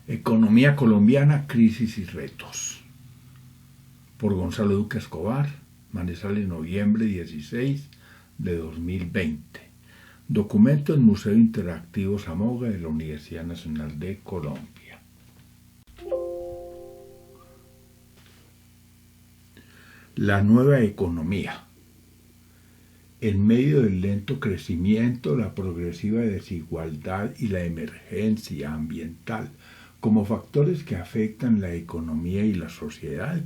Economía colombiana, crisis y retos. Por Gonzalo Duque Escobar, Manizales, noviembre 16 de 2020. Documento del Museo Interactivo Zamoga de la Universidad Nacional de Colombia. La nueva economía. En medio del lento crecimiento, la progresiva desigualdad y la emergencia ambiental como factores que afectan la economía y la sociedad,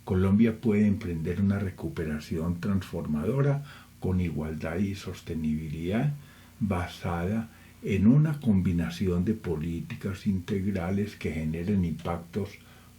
Colombia puede emprender una recuperación transformadora con igualdad y sostenibilidad basada en una combinación de políticas integrales que generen impactos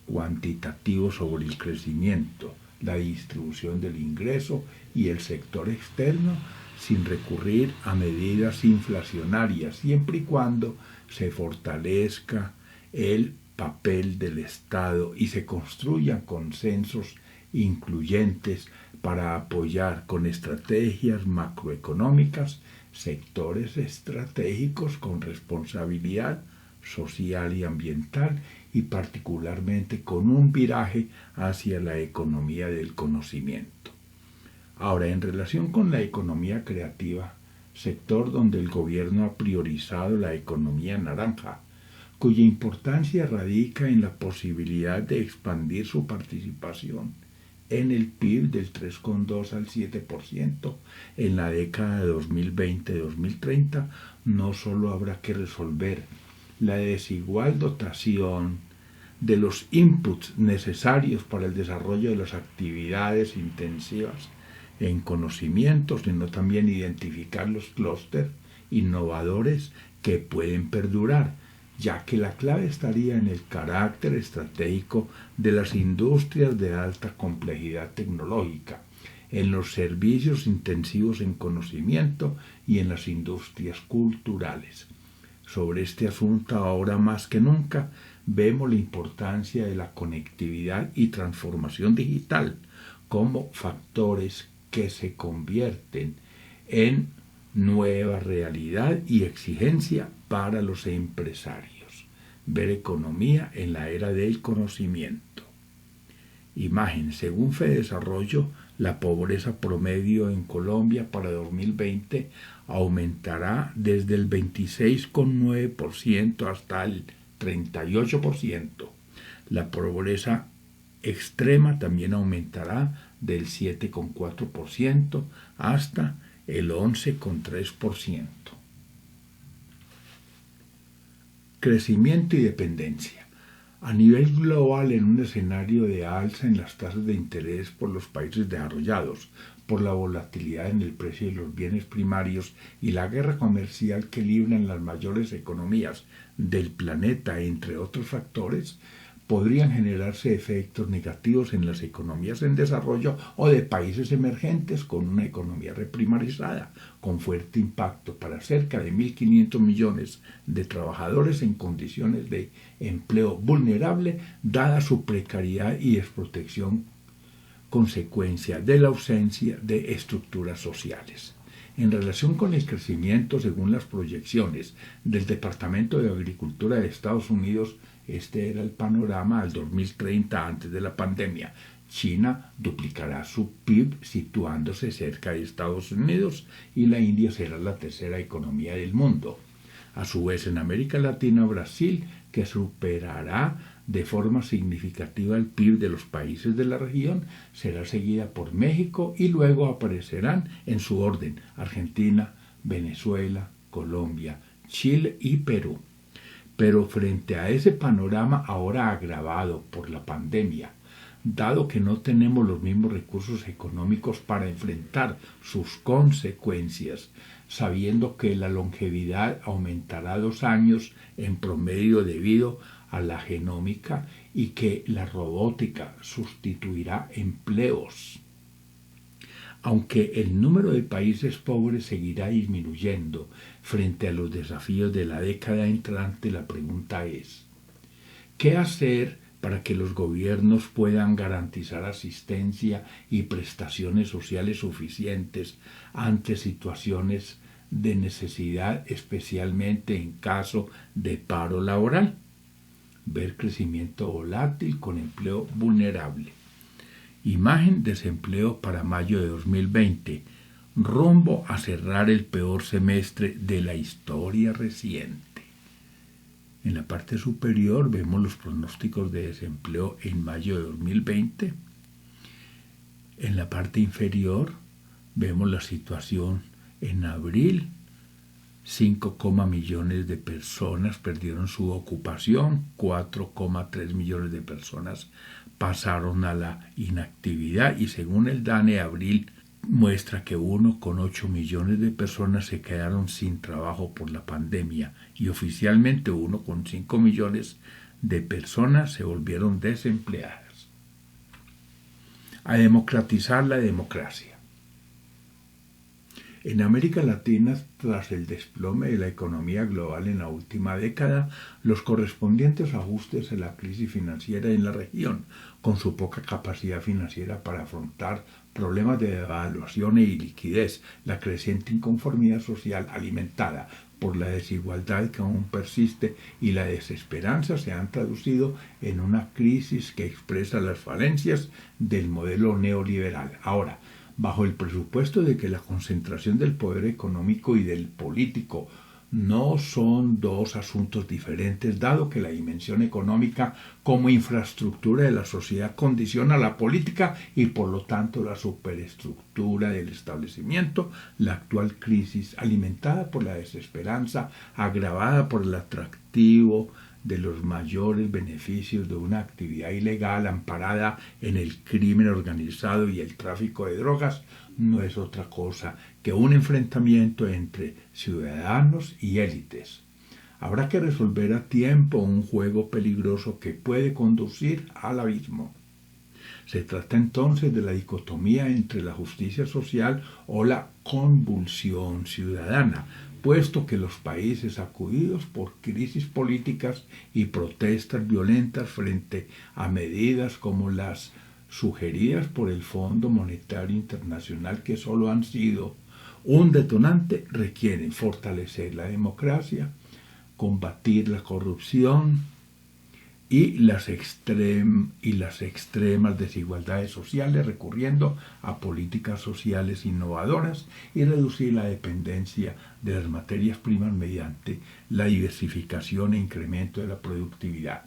cuantitativos sobre el crecimiento, la distribución del ingreso y el sector externo, sin recurrir a medidas inflacionarias, siempre y cuando se fortalezca el papel del Estado y se construyan consensos incluyentes para apoyar con estrategias macroeconómicas sectores estratégicos con responsabilidad social y ambiental y particularmente con un viraje hacia la economía del conocimiento. Ahora, en relación con la economía creativa, sector donde el gobierno ha priorizado la economía naranja, cuya importancia radica en la posibilidad de expandir su participación en el PIB del 3,2 al 7% en la década de 2020-2030, no solo habrá que resolver la desigual dotación de los inputs necesarios para el desarrollo de las actividades intensivas en conocimiento, sino también identificar los clústeres innovadores que pueden perdurar, ya que la clave estaría en el carácter estratégico de las industrias de alta complejidad tecnológica, en los servicios intensivos en conocimiento y en las industrias culturales. Sobre este asunto, ahora más que nunca, vemos la importancia de la conectividad y transformación digital como factores que se convierten en nueva realidad y exigencia para los empresarios. Ver economía en la era del conocimiento. Imagen, según Fedesarrollo, la pobreza promedio en Colombia para 2020 aumentará desde el 26,9% hasta el 38%. La pobreza extrema también aumentará del 7,4% hasta el 11,3%. Crecimiento y dependencia. A nivel global, en un escenario de alza en las tasas de interés por los países desarrollados, por la volatilidad en el precio de los bienes primarios y la guerra comercial que libran las mayores economías del planeta, entre otros factores, podrían generarse efectos negativos en las economías en desarrollo o de países emergentes con una economía reprimarizada, con fuerte impacto para cerca de 1.500 millones de trabajadores en condiciones de empleo vulnerable, dada su precariedad y desprotección, consecuencia de la ausencia de estructuras sociales. En relación con el crecimiento, según las proyecciones del Departamento de Agricultura de Estados Unidos, este era el panorama al 2030 antes de la pandemia. China duplicará su PIB situándose cerca de Estados Unidos y la India será la tercera economía del mundo. A su vez, en América Latina, Brasil, que superará de forma significativa el PIB de los países de la región, será seguida por México y luego aparecerán en su orden Argentina, Venezuela, Colombia, Chile y Perú. Pero frente a ese panorama ahora agravado por la pandemia, dado que no tenemos los mismos recursos económicos para enfrentar sus consecuencias, sabiendo que la longevidad aumentará 2 años en promedio debido a la genómica y que la robótica sustituirá empleos. Aunque el número de países pobres seguirá disminuyendo frente a los desafíos de la década entrante, la pregunta es, ¿qué hacer para que los gobiernos puedan garantizar asistencia y prestaciones sociales suficientes ante situaciones de necesidad, especialmente en caso de paro laboral? ver crecimiento volátil con empleo vulnerable. Imagen: desempleo para mayo de 2020, rumbo a cerrar el peor semestre de la historia reciente. En la parte superior vemos los pronósticos de desempleo en mayo de 2020. En la parte inferior vemos la situación en abril. 5, millones de personas perdieron su ocupación, 4,3 millones de personas pasaron a la inactividad y según el DANE, abril muestra que 1,8 millones de personas se quedaron sin trabajo por la pandemia y oficialmente 1,5 millones de personas se volvieron desempleadas. A democratizar la democracia. En América Latina, tras el desplome de la economía global en la última década, los correspondientes ajustes a la crisis financiera en la región, con su poca capacidad financiera para afrontar problemas de devaluación y liquidez, la creciente inconformidad social alimentada por la desigualdad que aún persiste y la desesperanza se han traducido en una crisis que expresa las falencias del modelo neoliberal. Ahora, bajo el presupuesto de que la concentración del poder económico y del político no son dos asuntos diferentes, dado que la dimensión económica como infraestructura de la sociedad condiciona la política y por lo tanto la superestructura del establecimiento, la actual crisis, alimentada por la desesperanza, agravada por el atractivo de los mayores beneficios de una actividad ilegal amparada en el crimen organizado y el tráfico de drogas, no es otra cosa que un enfrentamiento entre ciudadanos y élites. Habrá que resolver a tiempo un juego peligroso que puede conducir al abismo. Se trata entonces de la dicotomía entre la justicia social o la convulsión ciudadana, puesto que los países sacudidos por crisis políticas y protestas violentas frente a medidas como las sugeridas por el Fondo Monetario Internacional, que solo han sido un detonante, requieren fortalecer la democracia, combatir la corrupción y las extremas desigualdades sociales, recurriendo a políticas sociales innovadoras y reducir la dependencia de las materias primas mediante la diversificación e incremento de la productividad.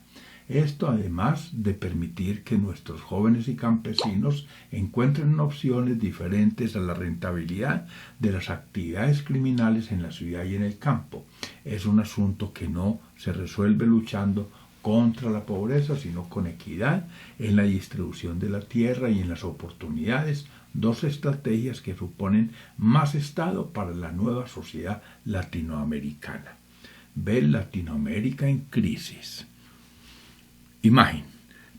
Esto además de permitir que nuestros jóvenes y campesinos encuentren opciones diferentes a la rentabilidad de las actividades criminales en la ciudad y en el campo. Es un asunto que no se resuelve luchando contra la pobreza, sino con equidad en la distribución de la tierra y en las oportunidades, dos estrategias que suponen más Estado para la nueva sociedad latinoamericana. Ve Latinoamérica en crisis. Imagen.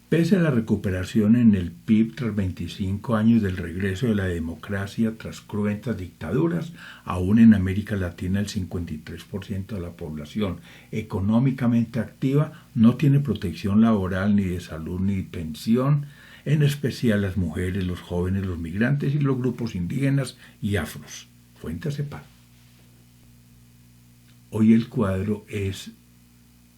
Pese a la recuperación en el PIB tras 25 años del regreso de la democracia tras cruentas dictaduras, aún en América Latina el 53% de la población económicamente activa no tiene protección laboral, ni de salud, ni de pensión, en especial las mujeres, los jóvenes, los migrantes y los grupos indígenas y afros. Fuente CEPAL. Hoy el cuadro es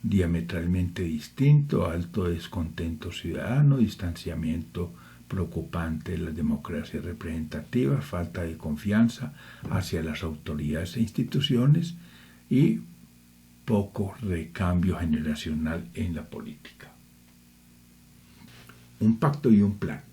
diametralmente distinto: alto descontento ciudadano, distanciamiento preocupante de las democracias representativas, falta de confianza hacia las autoridades e instituciones y poco recambio generacional en la política. Un pacto y un plan.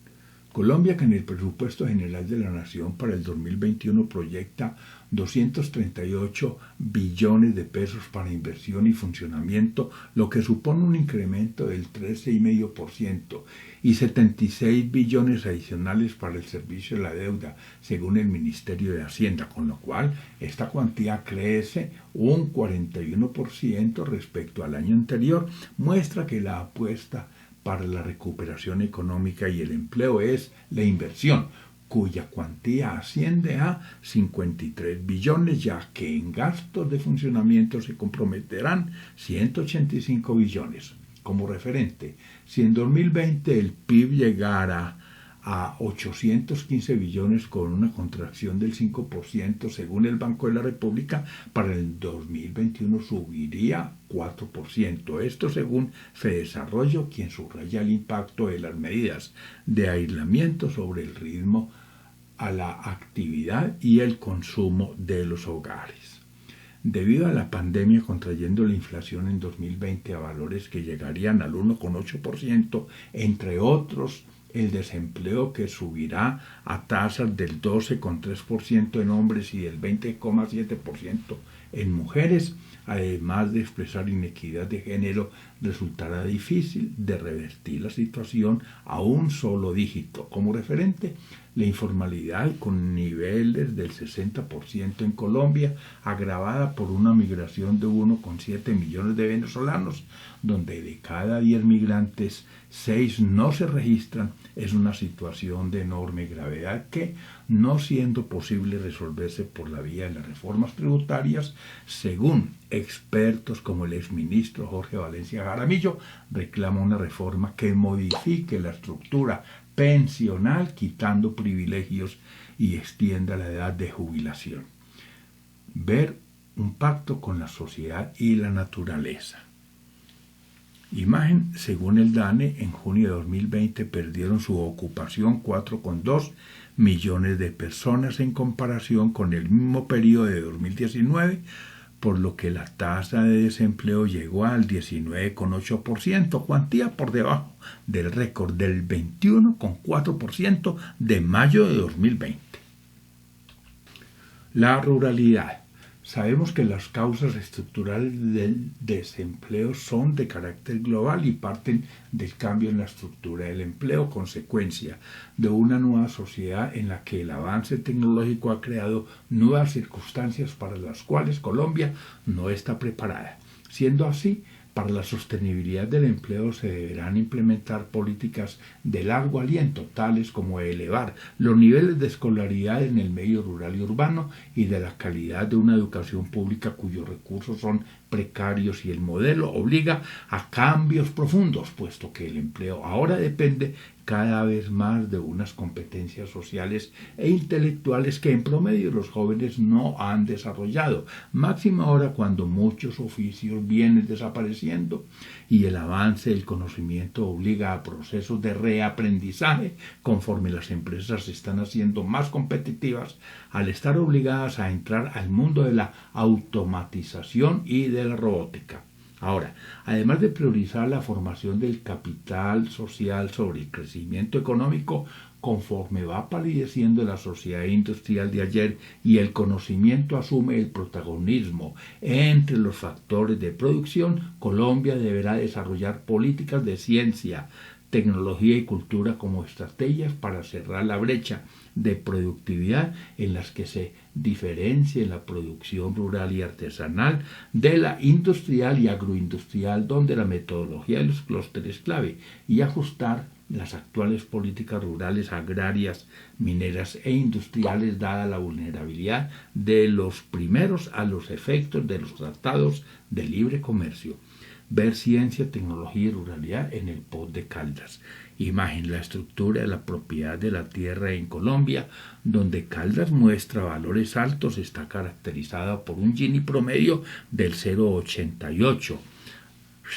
Colombia, que en el presupuesto general de la Nación para el 2021 proyecta 238 billones de pesos para inversión y funcionamiento, lo que supone un incremento del 13,5%, y 76 billones adicionales para el servicio de la deuda, según el Ministerio de Hacienda, con lo cual esta cuantía crece un 41% respecto al año anterior, muestra que la apuesta para la recuperación económica y el empleo es la inversión, cuya cuantía asciende a 53 billones, ya que en gastos de funcionamiento se comprometerán 185 billones. Como referente, si en 2020 el PIB llegara a 815 billones con una contracción del 5% según el Banco de la República. Para el 2021 subiría 4%. Esto según Fedesarrollo, quien subraya el impacto de las medidas de aislamiento sobre el ritmo a la actividad y el consumo de los hogares. Debido a la pandemia contrayendo la inflación en 2020 a valores que llegarían al 1,8%, entre otros el desempleo que subirá a tasas del 12,3% en hombres y del 20,7% en mujeres, además de expresar inequidad de género, resultará difícil de revertir la situación a un solo dígito. Como referente, la informalidad con niveles del 60% en Colombia, agravada por una migración de 1,7 millones de venezolanos, donde de cada 10 migrantes, 6 no se registran, es una situación de enorme gravedad que, no siendo posible resolverse por la vía de las reformas tributarias, según expertos como el exministro Jorge Valencia Jaramillo, reclama una reforma que modifique la estructura pensional, quitando privilegios y extienda la edad de jubilación. Ver un pacto con la sociedad y la naturaleza. Imagen, según el DANE, en junio de 2020 perdieron su ocupación 4,2 millones de personas en comparación con el mismo periodo de 2019, por lo que la tasa de desempleo llegó al 19,8%, cuantía por debajo del récord del 21,4% de mayo de 2020. La ruralidad. Sabemos que las causas estructurales del desempleo son de carácter global y parten del cambio en la estructura del empleo, consecuencia de una nueva sociedad en la que el avance tecnológico ha creado nuevas circunstancias para las cuales Colombia no está preparada. Siendo así, para la sostenibilidad del empleo se deberán implementar políticas de largo aliento, tales como elevar los niveles de escolaridad en el medio rural y urbano y de la calidad de una educación pública cuyos recursos son precarios, y el modelo obliga a cambios profundos, puesto que el empleo ahora depende cada vez más de unas competencias sociales e intelectuales que en promedio los jóvenes no han desarrollado, máximo ahora cuando muchos oficios vienen desapareciendo y el avance del conocimiento obliga a procesos de reaprendizaje conforme las empresas se están haciendo más competitivas al estar obligadas a entrar al mundo de la automatización y de la robótica. Ahora, además de priorizar la formación del capital social sobre el crecimiento económico, conforme va palideciendo la sociedad industrial de ayer y el conocimiento asume el protagonismo entre los factores de producción, Colombia deberá desarrollar políticas de ciencia, tecnología y cultura como estrategias para cerrar la brecha de productividad en las que se diferencie la producción rural y artesanal de la industrial y agroindustrial, donde la metodología de los clústeres es clave, y ajustar las actuales políticas rurales, agrarias, mineras e industriales, dada la vulnerabilidad de los primeros a los efectos de los tratados de libre comercio. Ver ciencia, tecnología y ruralidad en el POT de Caldas. Imagen, la estructura de la propiedad de la tierra en Colombia, donde Caldas muestra valores altos, está caracterizada por un Gini promedio del 0,88,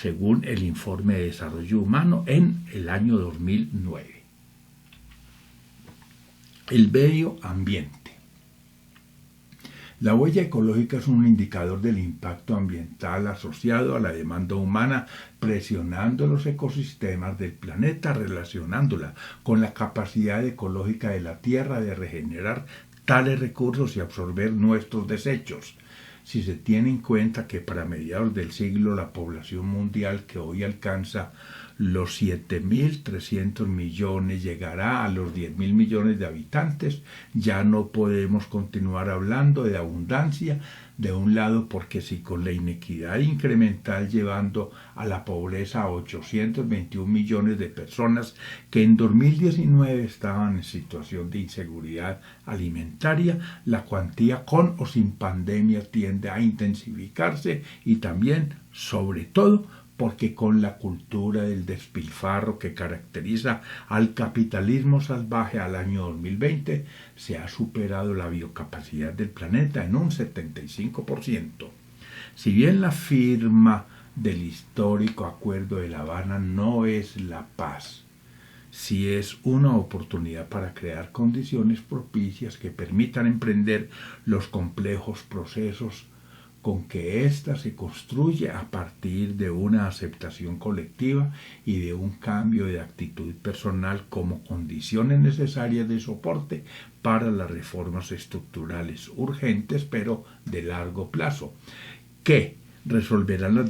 según el informe de desarrollo humano en el año 2009. El medio ambiente. La huella ecológica es un indicador del impacto ambiental asociado a la demanda humana, presionando los ecosistemas del planeta, relacionándola con la capacidad ecológica de la Tierra de regenerar tales recursos y absorber nuestros desechos. Si se tiene en cuenta que para mediados del siglo la población mundial, que hoy alcanza los 7.300 millones, llegará a los 10.000 millones de habitantes, ya no podemos continuar hablando de abundancia de un lado, porque si con la inequidad incremental llevando a la pobreza a 821 millones de personas que en 2019 estaban en situación de inseguridad alimentaria, la cuantía con o sin pandemia tiende a intensificarse y también, sobre todo, porque con la cultura del despilfarro que caracteriza al capitalismo salvaje al año 2020, se ha superado la biocapacidad del planeta en un 75%. Si bien la firma del histórico Acuerdo de La Habana no es la paz, sí es una oportunidad para crear condiciones propicias que permitan emprender los complejos procesos con que ésta se construye a partir de una aceptación colectiva y de un cambio de actitud personal como condiciones necesarias de soporte para las reformas estructurales urgentes pero de largo plazo, que resolverán las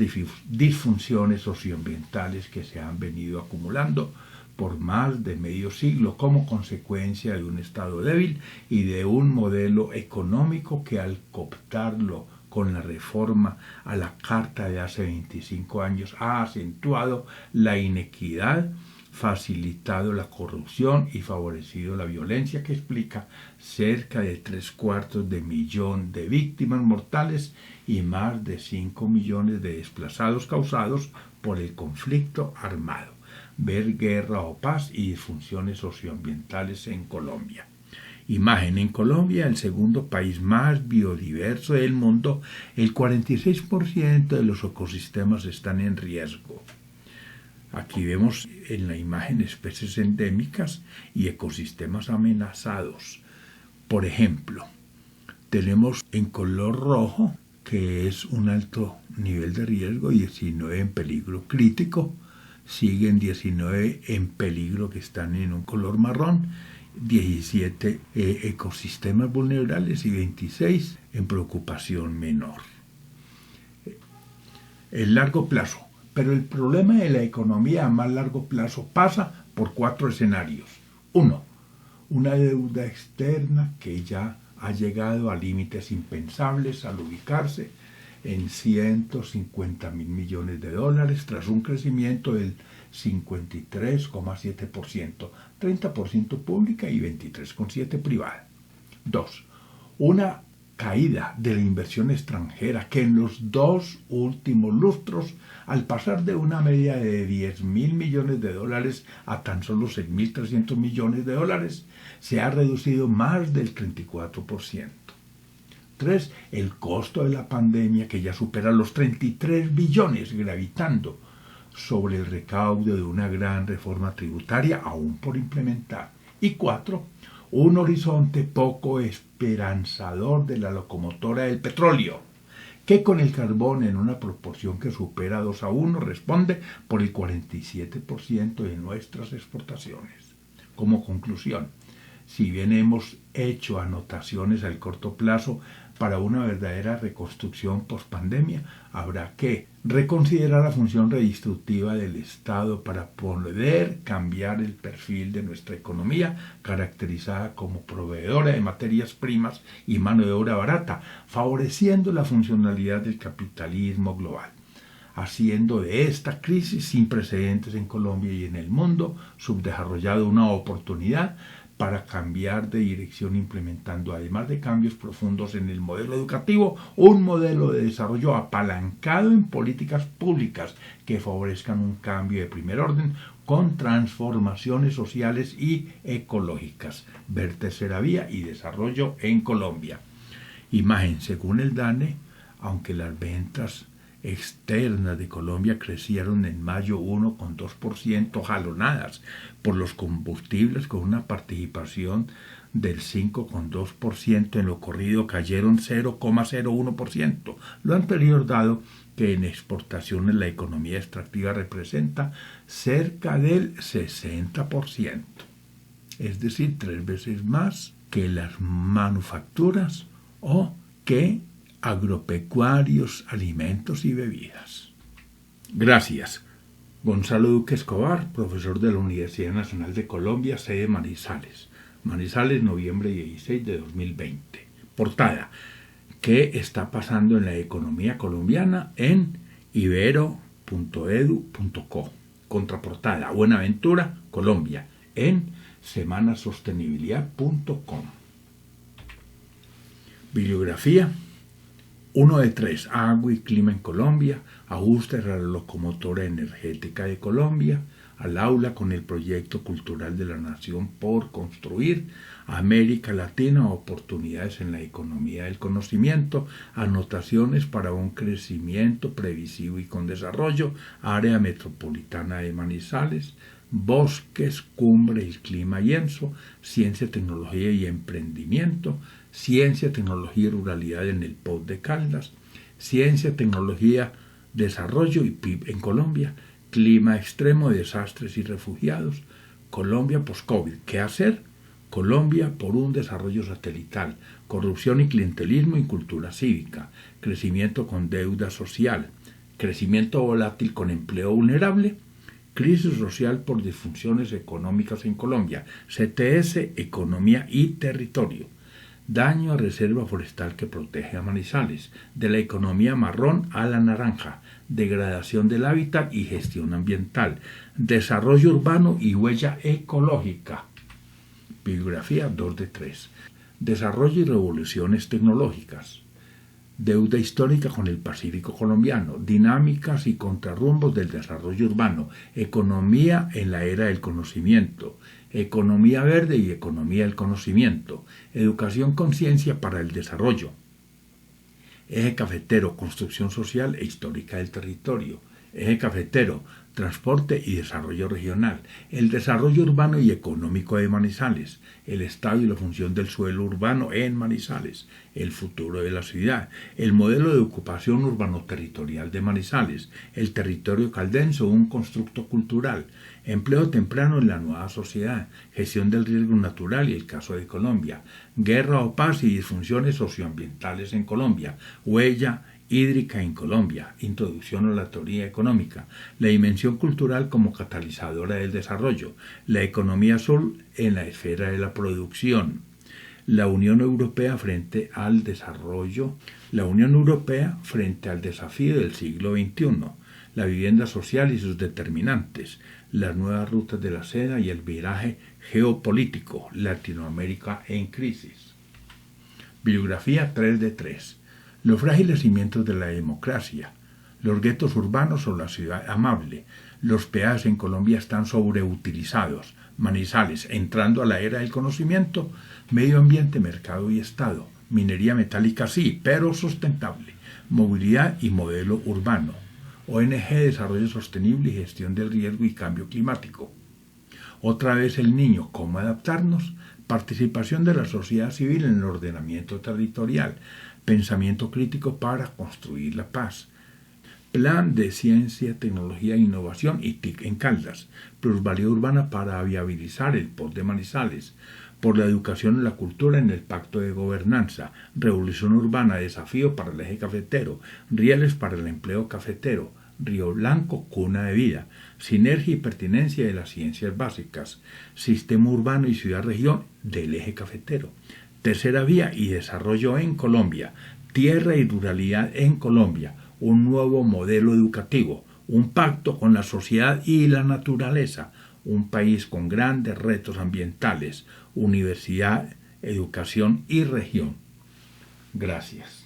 disfunciones socioambientales que se han venido acumulando por más de medio siglo como consecuencia de un Estado débil y de un modelo económico que al cooptarlo con la reforma a la Carta de hace 25 años ha acentuado la inequidad, facilitado la corrupción y favorecido la violencia que explica cerca de 3/4 de víctimas mortales y más de 5 millones de desplazados causados por el conflicto armado. Ver Guerra o Paz y disfunciones socioambientales en Colombia. Imagen: en Colombia, el segundo país más biodiverso del mundo, el 46% de los ecosistemas están en riesgo. Aquí vemos en la imagen especies endémicas y ecosistemas amenazados. Por ejemplo, tenemos en color rojo, que es un alto nivel de riesgo, 19 en peligro crítico, siguen 19 en peligro que están en un color marrón, 17 ecosistemas vulnerables y 26 en preocupación menor. El largo plazo. Pero el problema de la economía a más largo plazo pasa por 4 escenarios. 1. Una deuda externa que ya ha llegado a límites impensables al ubicarse en 150.000 millones de dólares tras un crecimiento del 53,7%, 30% pública y 23,7% privada. 2. Una caída de la inversión extranjera que en los 2 últimos lustros, al pasar de una media de 10.000 millones de dólares a tan solo 6.300 millones de dólares, se ha reducido más del 34%. 3. El costo de la pandemia que ya supera los 33 billones, gravitando sobre el recaudo de una gran reforma tributaria aún por implementar. Y 4. Un horizonte poco esperanzador de la locomotora del petróleo, que con el carbón en una proporción que supera 2:1 responde por el 47% de nuestras exportaciones. Como conclusión, si bien hemos hecho anotaciones al corto plazo para una verdadera reconstrucción post-pandemia, habrá que reconsiderar la función redistributiva del Estado para poder cambiar el perfil de nuestra economía, caracterizada como proveedora de materias primas y mano de obra barata, favoreciendo la funcionalidad del capitalismo global, haciendo de esta crisis sin precedentes en Colombia y en el mundo subdesarrollado una oportunidad para cambiar de dirección, implementando, además de cambios profundos en el modelo educativo, un modelo de desarrollo apalancado en políticas públicas que favorezcan un cambio de primer orden con transformaciones sociales y ecológicas. Ver tercera vía y desarrollo en Colombia. Imagen: según el DANE, aunque las ventas externas de Colombia crecieron en mayo 1,2%, jalonadas por los combustibles con una participación del 5,2%, en lo corrido cayeron 0,01%. Lo anterior dado que en exportaciones la economía extractiva representa cerca del 60%, es decir, 3 veces más que las manufacturas o que agropecuarios, alimentos y bebidas. Gracias. Gonzalo Duque Escobar, profesor de la Universidad Nacional de Colombia, sede Manizales. Manizales, noviembre 16 de 2020. Portada: ¿qué está pasando en la economía colombiana? En ibero.edu.co. Contraportada: Buenaventura, Colombia, en semanasostenibilidad.com. Bibliografía: 1 de 3, agua y clima en Colombia, ajustes a la locomotora energética de Colombia, al aula con el proyecto cultural de la nación por construir, América Latina, oportunidades en la economía del conocimiento, anotaciones para un crecimiento previsivo y con desarrollo, área metropolitana de Manizales, bosques, cumbre y clima y ENSO, ciencia, tecnología y emprendimiento, ciencia, tecnología y ruralidad en el POT de Caldas, ciencia, tecnología, desarrollo y PIB en Colombia, clima extremo, desastres y refugiados, Colombia post-COVID, ¿qué hacer? Colombia por un desarrollo satelital, corrupción y clientelismo y cultura cívica, crecimiento con deuda social, crecimiento volátil con empleo vulnerable, crisis social por disfunciones económicas en Colombia, CTS, economía y territorio, daño a reserva forestal que protege a Manizales, de la economía marrón a la naranja, degradación del hábitat y gestión ambiental, desarrollo urbano y huella ecológica. Bibliografía 2 de 3. Desarrollo y revoluciones tecnológicas. Deuda histórica con el Pacífico colombiano, dinámicas y contrarrumbos del desarrollo urbano, economía en la era del conocimiento, economía verde y economía del conocimiento, educación conciencia para el desarrollo, eje cafetero, construcción social e histórica del territorio, eje cafetero, transporte y desarrollo regional, el desarrollo urbano y económico de Manizales, el estado y la función del suelo urbano en Manizales, el futuro de la ciudad, el modelo de ocupación urbano-territorial de Manizales, el territorio caldense, un constructo cultural, empleo temprano en la nueva sociedad, gestión del riesgo natural y el caso de Colombia, guerra o paz y disfunciones socioambientales en Colombia, huella hídrica en Colombia, introducción a la teoría económica, la dimensión cultural como catalizadora del desarrollo, la economía azul en la esfera de la producción, la Unión Europea frente al desarrollo, la Unión Europea frente al desafío del siglo XXI, la vivienda social y sus determinantes, las nuevas rutas de la seda y el viraje geopolítico, Latinoamérica en crisis. Bibliografía 3 de 3. Los frágiles cimientos de la democracia, los guetos urbanos o la ciudad amable, los peajes en Colombia están sobreutilizados, Manizales, entrando a la era del conocimiento, medio ambiente, mercado y Estado, minería metálica sí, pero sustentable, movilidad y modelo urbano, ONG, desarrollo sostenible y gestión del riesgo y cambio climático. Otra vez el niño, ¿cómo adaptarnos? Participación de la sociedad civil en el ordenamiento territorial, pensamiento crítico para construir la paz. Plan de Ciencia, Tecnología e Innovación y TIC en Caldas. Plusvalía urbana para viabilizar el POT de Manizales. Por la educación y la cultura en el Pacto de Gobernanza. Revolución urbana, desafío para el eje cafetero. Rieles para el empleo cafetero. Río Blanco, cuna de vida. Sinergia y pertinencia de las ciencias básicas. Sistema urbano y ciudad-región del eje cafetero. Tercera vía y desarrollo en Colombia, tierra y ruralidad en Colombia, un nuevo modelo educativo, un pacto con la sociedad y la naturaleza, un país con grandes retos ambientales, universidad, educación y región. Gracias.